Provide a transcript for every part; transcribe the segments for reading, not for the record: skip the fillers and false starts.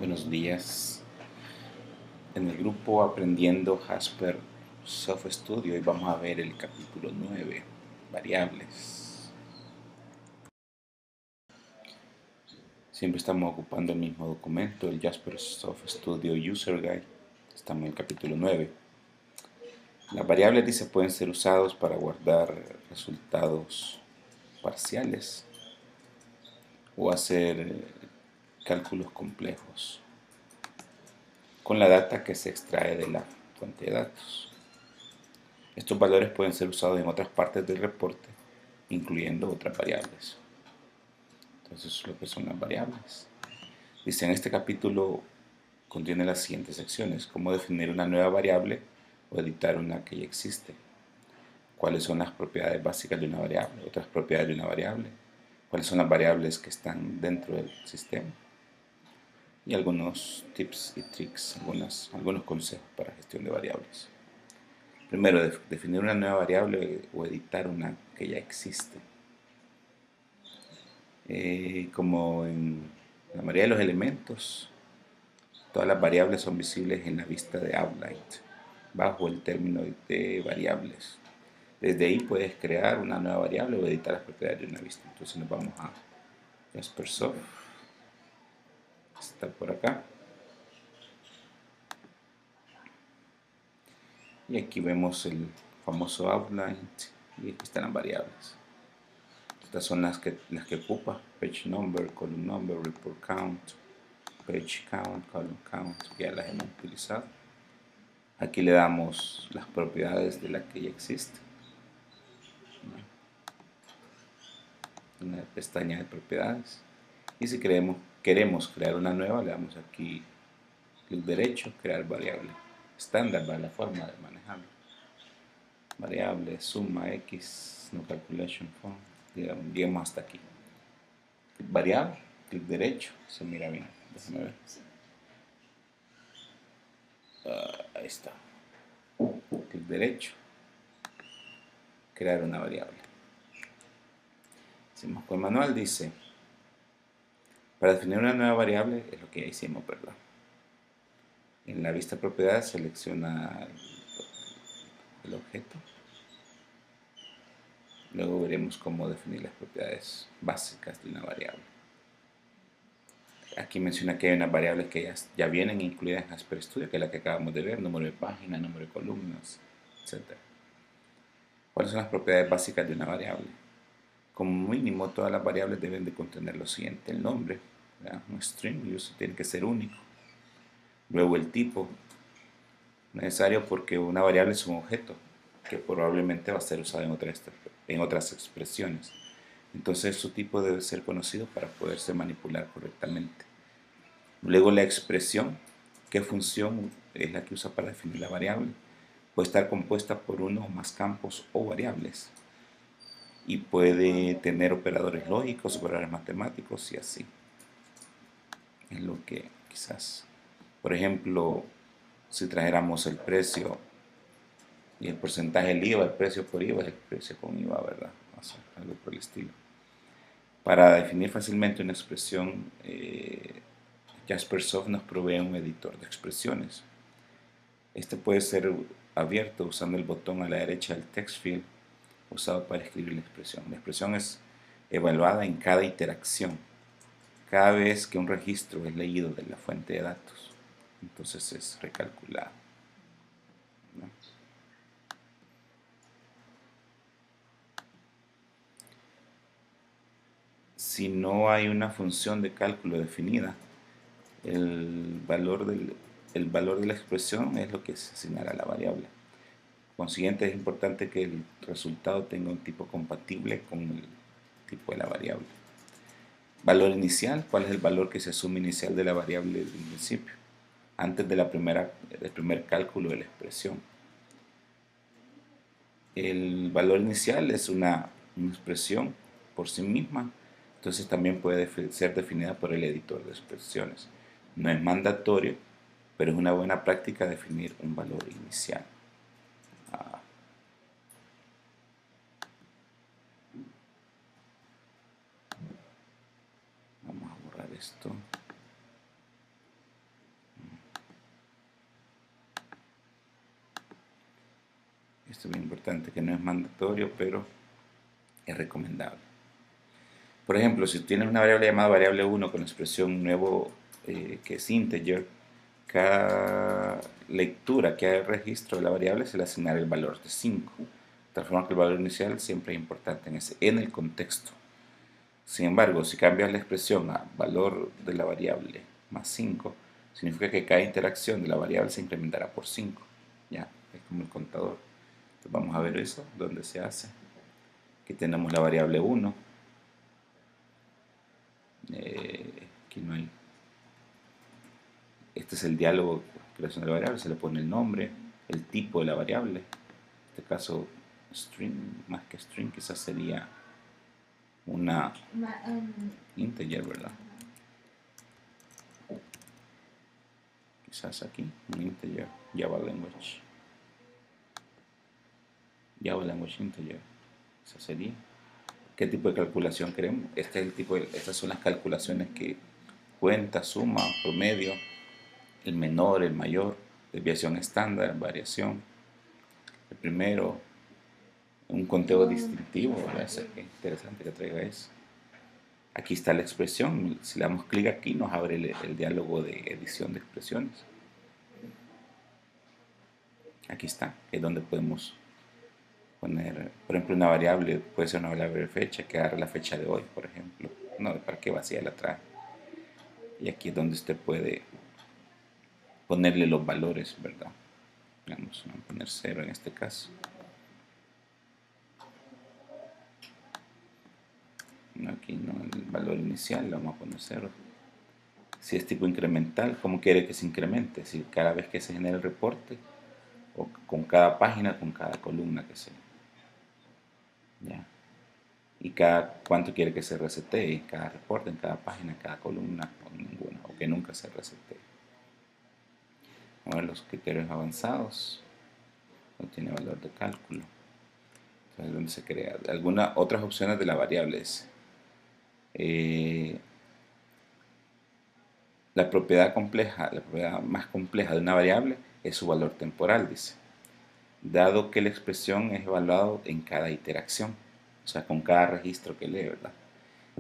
Buenos días. En el grupo Aprendiendo Jasper Soft Studio y vamos a ver el capítulo 9, variables. Siempre estamos ocupando el mismo documento, el Jasper Soft Studio User Guide. Estamos en el capítulo 9. Las variables, dice, pueden ser usados para guardar resultados parciales o hacer cálculos complejos con la data que se extrae de la fuente de datos. Estos valores pueden ser usados en otras partes del reporte, incluyendo otras variables. Entonces, lo que son las variables. Dice, en este capítulo contiene las siguientes secciones: cómo definir una nueva variable o editar una que ya existe, cuáles son las propiedades básicas de una variable, otras propiedades de una variable, cuáles son las variables que están dentro del sistema y algunos tips y tricks, algunos consejos para gestión de variables. Primero, definir una nueva variable o editar una que ya existe. Como en la mayoría de los elementos, todas las variables son visibles en la vista de Outline, bajo el término de variables. Desde ahí puedes crear una nueva variable o editar las propiedades de una vista. Entonces nos vamos a Jaspersoft, está por acá. Y aquí vemos el famoso Outline y aquí están las variables. Estas son las que ocupa: page number, column number, report count, page count, column count. Ya las hemos utilizado. Aquí le damos las propiedades de la que ya existe. Una pestaña de propiedades. Y si queremos crear una nueva, le damos aquí clic derecho, crear variable. Estándar para la forma de manejarlo. Variable, suma, x, no calculation form. Digamos hasta aquí. Variable, clic derecho, se mira bien. Déjame ver. Ahí está. Clic derecho, crear una variable. Hicimos con el manual, dice, para definir una nueva variable, es lo que ya hicimos, ¿verdad? En la vista propiedades selecciona el objeto. Luego veremos cómo definir las propiedades básicas de una variable. Aquí menciona que hay unas variables que ya vienen incluidas en Jasper Studio, que es la que acabamos de ver: número de páginas, número de columnas, etc. ¿Cuáles son las propiedades básicas de una variable? Como mínimo, todas las variables deben de contener lo siguiente: el nombre, ¿verdad? Un string, y eso tiene que ser único. Luego el tipo, necesario porque una variable es un objeto que probablemente va a ser usado en otras expresiones. Entonces su tipo debe ser conocido para poderse manipular correctamente. Luego la expresión, qué función es la que usa para definir la variable. Puede estar compuesta por uno o más campos o variables. Y puede tener operadores lógicos, operadores matemáticos y así. Es lo que quizás, por ejemplo, si trajéramos el precio y el porcentaje del IVA, el precio por IVA es el precio con IVA, ¿verdad? O sea, algo por el estilo. Para definir fácilmente una expresión, Jaspersoft nos provee un editor de expresiones. Este puede ser abierto usando el botón a la derecha del text field usado para escribir la expresión. La expresión es evaluada en cada interacción, cada vez que un registro es leído de la fuente de datos. Entonces es recalculado, ¿no? Si no hay una función de cálculo definida, el valor, el valor de la expresión es lo que se asignará a la variable. Consiguiente, es importante que el resultado tenga un tipo compatible con el tipo de la variable. Valor inicial, ¿cuál es el valor que se asume inicial de la variable del principio, antes de del primer cálculo de la expresión? El valor inicial es una expresión por sí misma, entonces también puede ser definida por el editor de expresiones. No es mandatorio, pero es una buena práctica definir un valor inicial. Vamos a borrar esto. Esto es muy importante, que no es mandatorio, pero es recomendable. Por ejemplo, si tienes una variable llamada variable 1 con expresión nuevo que es integer, cada lectura que haga el registro de la variable se le asignará el valor de 5. De tal forma que el valor inicial siempre es importante en el contexto. Sin embargo, si cambias la expresión a valor de la variable más 5, significa que cada interacción de la variable se incrementará por 5. Ya, es como el contador. Entonces vamos a ver eso, dónde se hace. Aquí tenemos la variable 1. Aquí no hay. Este es el diálogo de creación de la variable. Se le pone el nombre, el tipo de la variable. En este caso, string, más que string, quizás sería una integer, ¿verdad? Quizás aquí, un integer, Java language integer. Esa sería. ¿Qué tipo de calculación queremos? Estas son las calculaciones que cuenta, suma, promedio, el menor, el mayor, desviación estándar, variación. El primero, un conteo distintivo, ¿verdad? Es interesante que traiga eso. Aquí está la expresión. Si le damos clic aquí, nos abre el diálogo de edición de expresiones. Aquí está, es donde podemos poner, por ejemplo, una variable, puede ser una variable de fecha, que agarre la fecha de hoy, por ejemplo. No, para qué vacía la trae. Y aquí es donde usted puede ponerle los valores, ¿verdad? Vamos a poner 0 en este caso. No, aquí no, el valor inicial le vamos a poner 0. Si es tipo incremental, ¿cómo quiere que se incremente? Si cada vez que se genera el reporte, o con cada página, con cada columna que sea. ¿Ya? Y cuánto quiere que se resetee, en cada reporte, en cada página, en cada columna, o ninguna, o que nunca se resetee. Vamos a ver los criterios avanzados. No tiene valor de cálculo. Entonces, ¿dónde se crea? Algunas otras opciones de la variable es la propiedad más compleja de una variable es su valor temporal, dice, dado que la expresión es evaluada en cada interacción, o sea, con cada registro que lee, ¿verdad?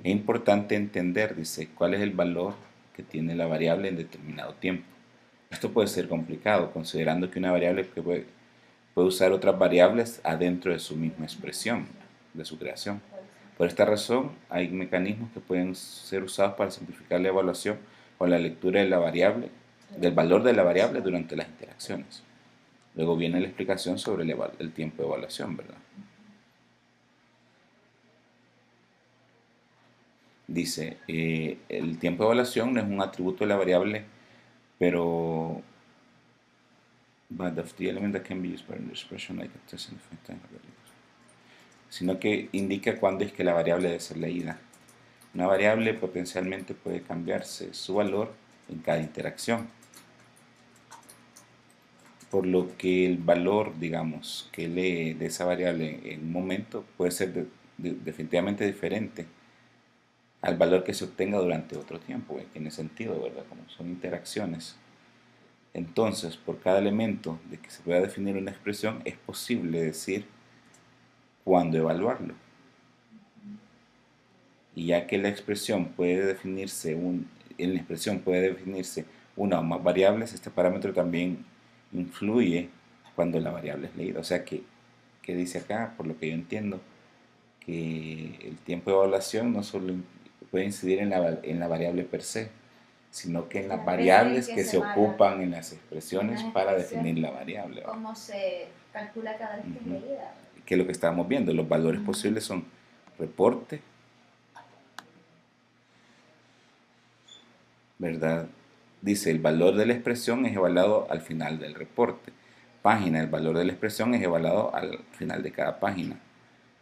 Es importante entender, dice, cuál es el valor que tiene la variable en determinado tiempo. Esto puede ser complicado, considerando que una variable puede usar otras variables adentro de su misma expresión, de su creación. Por esta razón, hay mecanismos que pueden ser usados para simplificar la evaluación o la lectura de la variable, del valor de la variable durante las interacciones. Luego viene la explicación sobre el tiempo de evaluación, ¿verdad? Dice, el tiempo de evaluación no es un atributo de la variable, pero but of the element that can be used by an expression like a test and time sino que indica cuándo es que la variable debe ser leída. Una variable potencialmente puede cambiarse su valor en cada interacción, por lo que el valor, digamos, que lee de esa variable en un momento puede ser definitivamente diferente al valor que se obtenga durante otro tiempo. Tiene sentido, ¿verdad? Como son interacciones. Entonces, por cada elemento de que se pueda definir una expresión, es posible decir cuándo evaluarlo. Y ya que la expresión puede definirse, en la expresión puede definirse una o más variables, este parámetro también influye cuando la variable es leída. O sea que dice acá, por lo que yo entiendo, que el tiempo de evaluación no solo puede incidir en la variable per se, sino que en las variables que se ocupan en las expresiones para definir la variable. ¿Cómo se calcula cada vez que es leída? Que es lo que estábamos viendo, los valores posibles son reporte, ¿verdad? Dice, el valor de la expresión es evaluado al final del reporte. Página, el valor de la expresión es evaluado al final de cada página.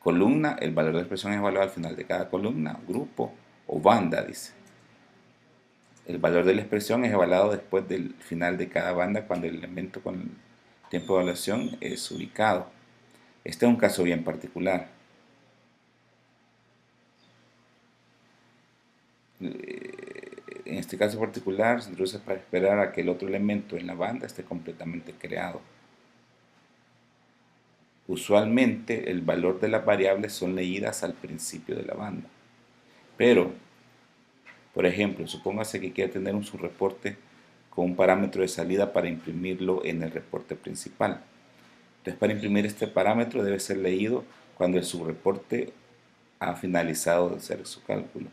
Columna, el valor de la expresión es evaluado al final de cada columna, grupo o banda, dice. El valor de la expresión es evaluado después del final de cada banda cuando el elemento con el tiempo de evaluación es ubicado. Este es un caso bien particular. En este caso particular se introduce para esperar a que el otro elemento en la banda esté completamente creado. Usualmente el valor de las variables son leídas al principio de la banda. Pero, por ejemplo, supóngase que quiere tener un subreporte con un parámetro de salida para imprimirlo en el reporte principal. Entonces, para imprimir este parámetro debe ser leído cuando el subreporte ha finalizado de hacer su cálculo.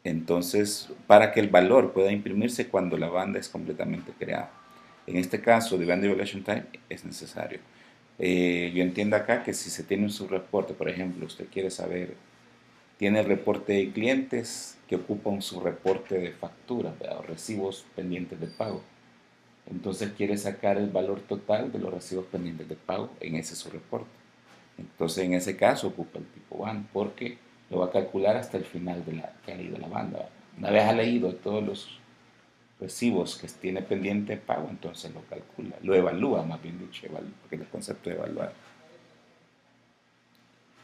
Entonces, para que el valor pueda imprimirse cuando la banda es completamente creada. En este caso, de Band Evaluation Time es necesario. Yo entiendo acá que si se tiene un subreporte, por ejemplo, usted quiere saber, tiene el reporte de clientes que ocupa un subreporte de facturas o recibos pendientes de pago. Entonces quiere sacar el valor total de los recibos pendientes de pago en ese subreporte. Entonces en ese caso ocupa el tipo band porque lo va a calcular hasta el final de la que ha leído la banda. Una vez ha leído todos los recibos que tiene pendiente de pago, entonces lo calcula, lo evalúa, más bien dicho, porque es el concepto de evaluar.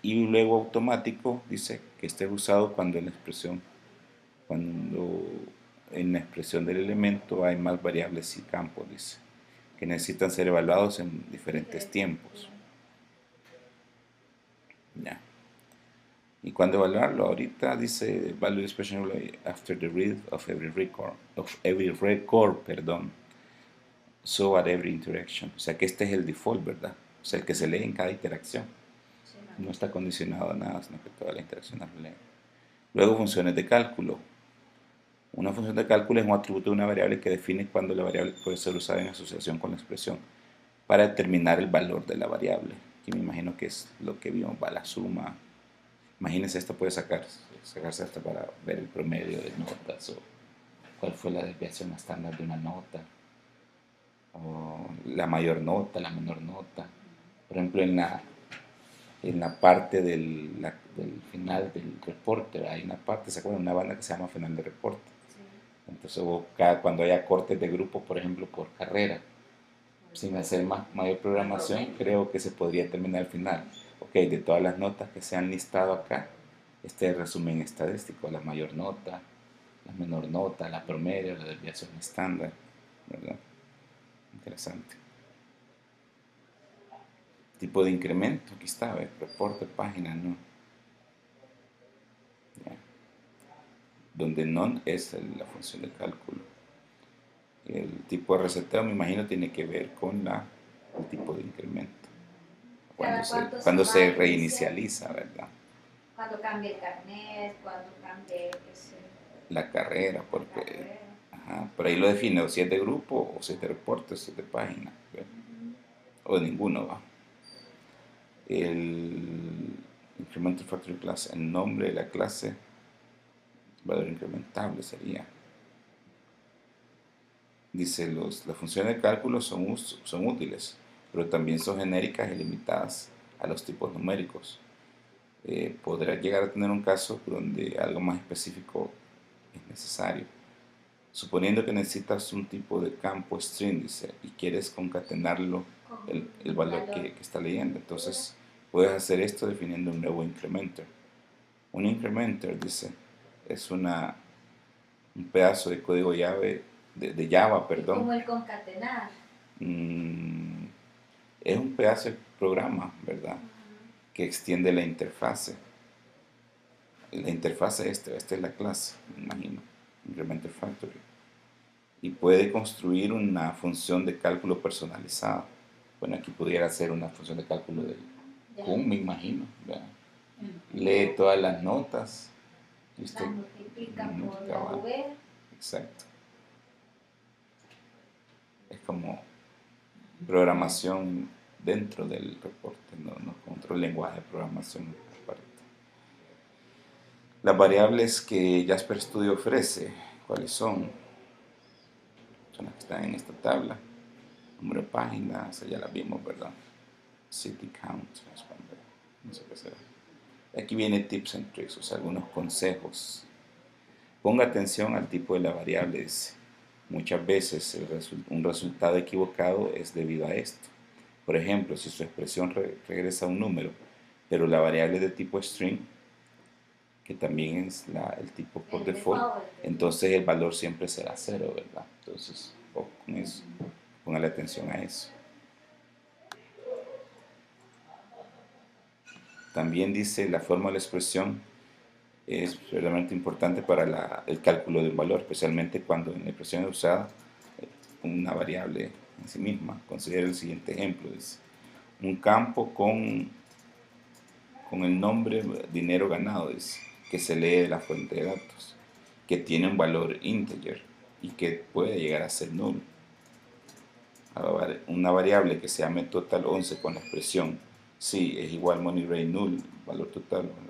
Y luego automático dice que esté usado cuando en la expresión del elemento hay más variables y campos, dice, que necesitan ser evaluados en diferentes tiempos. Ya. ¿Y cuándo evaluarlo? Ahorita dice value expression after the read of every record, perdón. So at every interaction. O sea que este es el default, ¿verdad? O sea, el que se lee en cada interacción. No está condicionado a nada, sino que toda la interacción la lee. Luego, funciones de cálculo. Una función de cálculo es un atributo de una variable que define cuándo la variable puede ser usada en asociación con la expresión para determinar el valor de la variable. Aquí me imagino que es lo que vimos, va la suma. Imagínense, esto puede sacarse hasta para ver el promedio de notas o cuál fue la desviación estándar de una nota, o la mayor nota, la menor nota. Por ejemplo, en la parte del final del reporte, hay una parte, ¿se acuerdan? Una banda que se llama final de reporte. Sí. Entonces, cuando haya cortes de grupo, por ejemplo, por carrera, sin hacer mayor programación, creo que se podría terminar al final. Ok, de todas las notas que se han listado acá, este resumen estadístico, la mayor nota, la menor nota, la promedio, la desviación estándar, ¿verdad? Interesante. Tipo de incremento, aquí está, reporte, página, no. Ya. Donde non es la función de cálculo. El tipo de reseteo, me imagino, tiene que ver con el tipo de incremento. Cuando se reinicializa, ¿verdad? Cuando cambia el carnet, cuando cambie la carrera, porque ajá, por ahí lo define, o si es de grupo, o si es de reporte, si es de página, o de ninguno, va. El incremental factory class, el nombre de la clase, valor incrementable sería. Dice, las funciones de cálculo son útiles, pero también son genéricas y limitadas a los tipos numéricos. Podrá llegar a tener un caso donde algo más específico es necesario. Suponiendo que necesitas un tipo de campo string, dice, y quieres concatenarlo, el valor que está leyendo, entonces puedes hacer esto definiendo un nuevo incrementer. Un incrementer, dice, es un pedazo de código llave de Java, perdón. Como el concatenar. Es un pedazo de programa, ¿verdad? Que extiende la interfase. La interfase esta es la clase, me imagino, Incremental Factory. Y puede construir una función de cálculo personalizada. Bueno, aquí pudiera ser una función de cálculo del CUM, me imagino, ¿verdad? Lee todas las notas. Y usted multiplica por la V. Exacto. Es como programación dentro del reporte, no con otro lenguaje de programación aparte. Las variables que Jasper Studio ofrece, ¿cuáles son? Son las que están en esta tabla. Número de páginas, ya las vimos, ¿verdad? City count, no sé qué será. Aquí viene tips and tricks, o sea, algunos consejos. Ponga atención al tipo de la variable, dice. Muchas veces un resultado equivocado es debido a esto. Por ejemplo, si su expresión regresa a un número, pero la variable es de tipo string, que también es el tipo por default, entonces el valor siempre será 0, ¿verdad? Entonces, con eso, póngale atención a eso. También dice la forma de la expresión es realmente importante para el cálculo de un valor, especialmente cuando en la expresión es usada una variable en sí misma. Considera el siguiente ejemplo. Dice, un campo con el nombre dinero ganado, dice, que se lee de la fuente de datos, que tiene un valor integer y que puede llegar a ser nulo. Una variable que se llame total 11 con la expresión sí es igual money rate null, valor total, ¿verdad?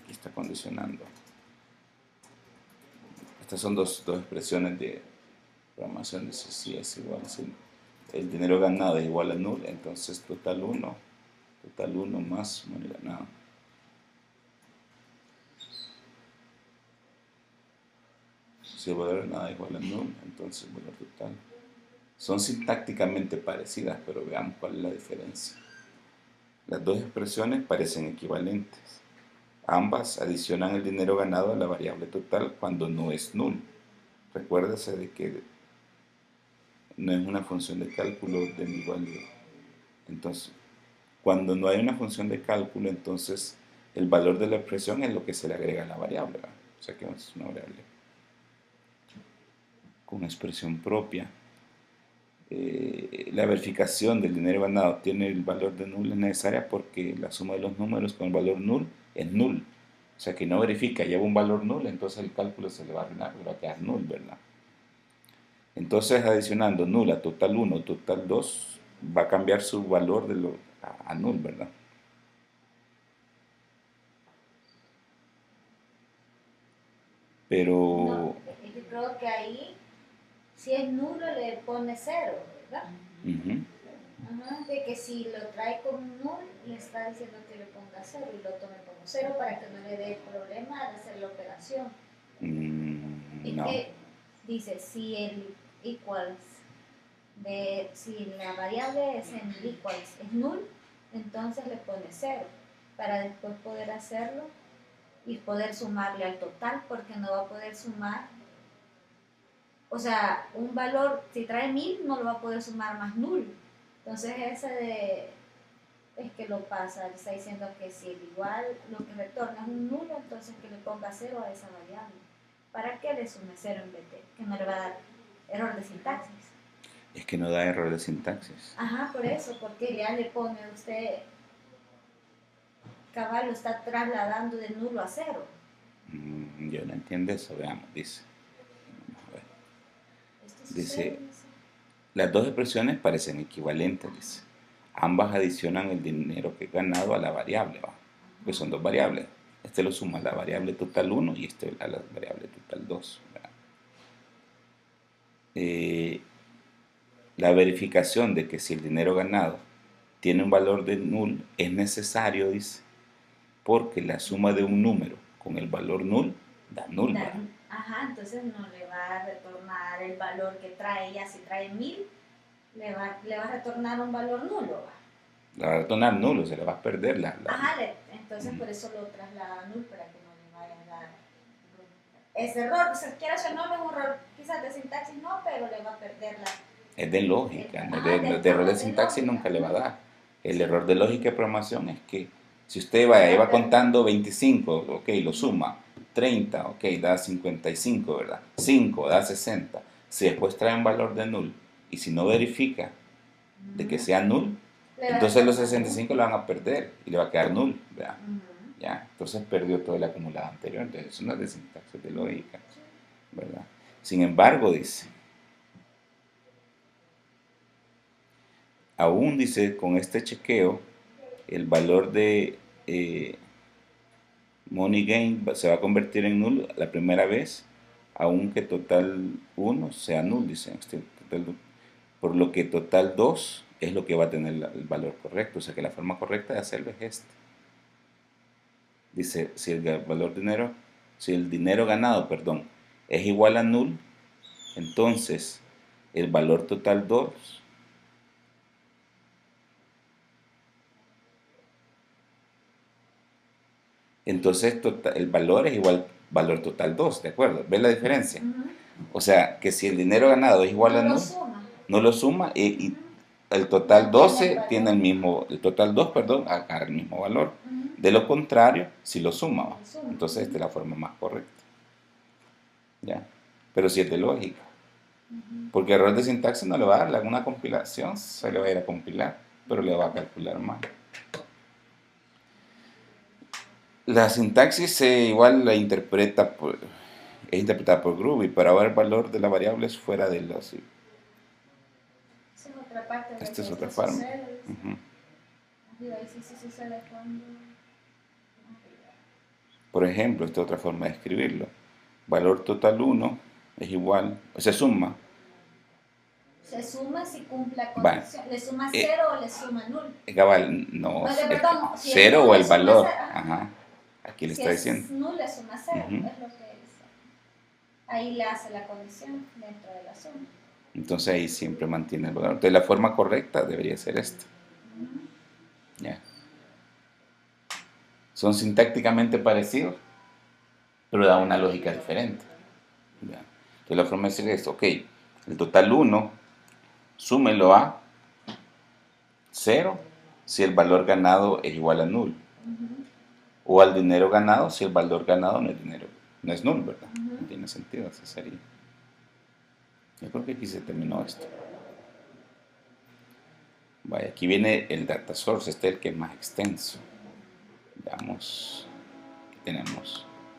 Aquí está condicionando. Estas son dos expresiones de programación. Dice si es igual, si el dinero ganado es igual a null, entonces total 1 más money ganado. Si el valor ganado es igual a null, entonces el valor total. Son sintácticamente parecidas, pero veamos cuál es la diferencia. Las dos expresiones parecen equivalentes. Ambas adicionan el dinero ganado a la variable total cuando no es null. Recuérdese de que no es una función de cálculo de mi valor. Entonces, cuando no hay una función de cálculo, entonces el valor de la expresión es lo que se le agrega a la variable, ¿verdad? O sea que es una variable con expresión propia. La verificación del dinero ganado tiene el valor de null es necesaria porque la suma de los números con el valor null es null. O sea que no verifica, lleva un valor null, entonces el cálculo se le va a arruinar, le va a quedar null, ¿verdad? Entonces adicionando null a total 1, total 2, va a cambiar su valor a null, ¿verdad? Pero... No, yo creo que ahí, si es nulo, le pone 0, ¿verdad? Ajá, de que si lo trae con null, le está diciendo que le ponga 0 y lo tome como 0 para que no le dé problema al hacer la operación. Es no. que dice, si el equals, si la variable es en el equals es null, entonces le pone 0 para después poder hacerlo y poder sumarle al total, porque no va a poder sumar, o sea, un valor, si trae 1000 no lo va a poder sumar más null. Entonces es que lo pasa, le está diciendo que si el igual lo que retorna es un nulo, entonces que le ponga 0 a esa variable. ¿Para qué le sume 0 en vez de? Que no le va a dar error de sintaxis. Es que no da error de sintaxis. Ajá, por eso, porque ya le pone usted, cabal, lo está trasladando de nulo a 0. Yo no entiendo eso, veamos, dice. Vamos a ver. Dice, las dos expresiones parecen equivalentes, dice. Ambas adicionan el dinero que he ganado a la variable, ¿va? Que son dos variables. Este lo suma a la variable total 1 y este a la variable total 2. La verificación de que si el dinero ganado tiene un valor de null es necesario, dice, porque la suma de un número con el valor null da null. Ajá, entonces no le va a retornar el valor que trae ya. Si trae 1000, le va a retornar un valor nulo, ¿va? Le va a retornar nulo, se le va a perder Ajá, entonces por eso lo traslada a null, para que no le vaya a dar ese error. O sea, quiera o no, es un error quizás de sintaxis, no, pero le va a perder la... Es de lógica, de error de sintaxis nunca le va a dar. El error de lógica de programación es que si usted va contando 25, ok, lo suma, 30, ok, da 55, ¿verdad? 5 da 60. Si después trae un valor de null y si no verifica de que sea null, entonces los 65 lo van a perder y le va a quedar null, ¿verdad? ¿Ya? Entonces perdió todo el acumulado anterior. Entonces eso no es de sintaxis, de lógica, ¿verdad? Sin embargo, dice, aún dice, con este chequeo, el valor de money gain se va a convertir en null la primera vez, aunque total 1 sea null, dice, por lo que total 2 es lo que va a tener el valor correcto. O sea que la forma correcta de hacerlo es esta. Dice, si el dinero ganado, es igual a null, entonces el valor total 2 entonces el valor es igual valor total 2, ¿de acuerdo? ¿Ves la diferencia? O sea, que si el dinero ganado es igual No a lo null, suma. no lo suma y el total No tiene 12 valor. tiene el mismo, el total 2, perdón, agarra el mismo valor. Ujú. De lo contrario, si lo suma, ¿va? Lo suma. Entonces esta es la forma más correcta. ¿Ya? Pero si es de lógica. Ujú. Porque error de sintaxis no le va a dar alguna compilación, se le va a ir a compilar, pero le va a calcular mal. La sintaxis igual la interpreta es interpretada por Groovy para ver el valor de las variables fuera de los... Esa es otra parte de Esta que es esto otra forma. sucede. Ujú. Arriba dice si sucede cuando... Por ejemplo, esta es otra forma de escribirlo. Valor total 1 es igual, se suma. Se suma si cumple la Vale. condición. ¿Le suma Eh, 0 o le suma 0? Cabal, no, Pues, es perdón, si es 0 null, o le el suma valor. 0. Ajá. Aquí le Si está es diciendo. null, le suma 0. Ujú. Es lo que dice. Ahí le hace la condición dentro de la suma. Entonces ahí siempre mantiene el valor. Entonces la forma correcta debería ser esta. Ya. Son sintácticamente parecidos, pero da una lógica diferente. Ya. Entonces la forma de decir es, ok, el total 1, súmelo a 0 si el valor ganado es igual a null. O al dinero ganado si el valor ganado no es dinero, no es null, ¿verdad? No tiene sentido, así sería. Yo creo que aquí se terminó esto. Vaya, aquí viene el data source, este es el que es más extenso. Veamos, aquí tenemos